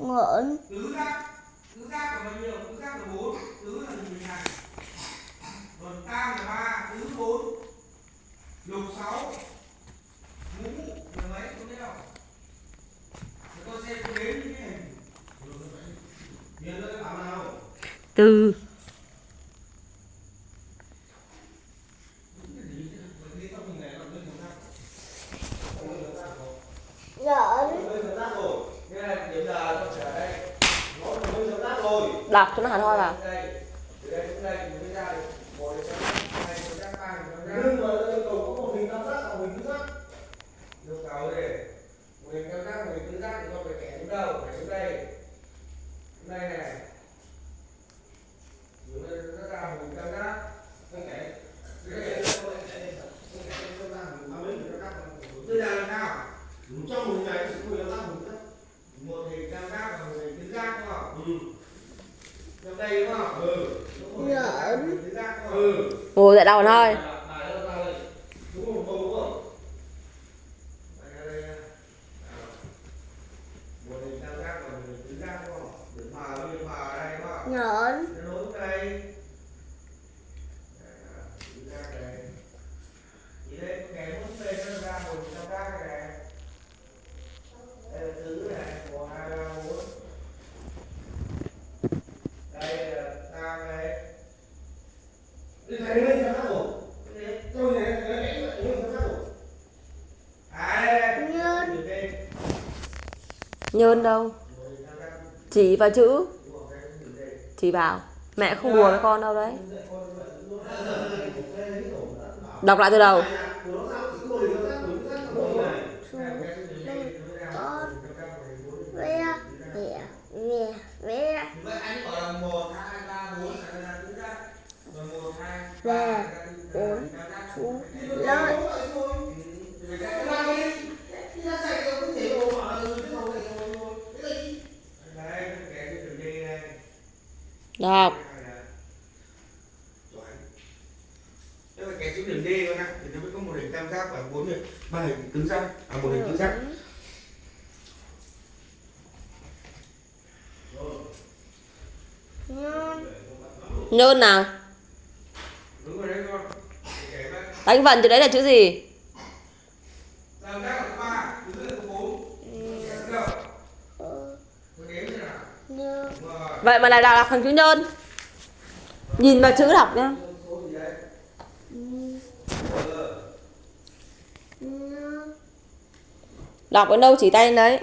Ngọn. Tứ giác là bao nhiêu? Tứ giác là 4, tứ là hình này. Còn tam là 3, tứ 4. Lục 6. Ngũ là mấy? Có biết không? Để con xem con đếm những cái hình. Nhìn nó bảo nào? Từ. Đọc cho nó hẳn hoi vào. Nhưng mà có một hình tam giác và một hình tứ giác. Yêu cầu để một hình tam giác, một hình tứ giác thì con phải kẻ xuống đâu? Kẻ xuống đây. Xuống đây này. Nó ra một hình tam giác. Không kẻ. Bây giờ làm sao? Trong một hình này chỉ có tam hình giác. Một hình tam giác và một hình tứ giác đúng không? Trong đây đúng không? Ngọn. Ngồi dậy đầu thôi. Ngọn. Nhơn đâu? Chỉ vào chữ. Chỉ vào. Mẹ không đùa với con đâu đấy. Đọc lại từ đầu. Đọc. Nếu mà kẻ xuống điểm D con ạ, thì nó mới có một hình tam giác và 4 hình, 3 hình tứ giác, một hình tứ giác. Nhơn nào? Đúng rồi đấy con. Đánh vần từ đấy là chữ gì? Tam giác là 3, tứ là 4. Vậy mà lại đọc thành chữ nhơn. Nhìn vào chữ đọc nhá. Đọc đến đâu chỉ tay đến đấy.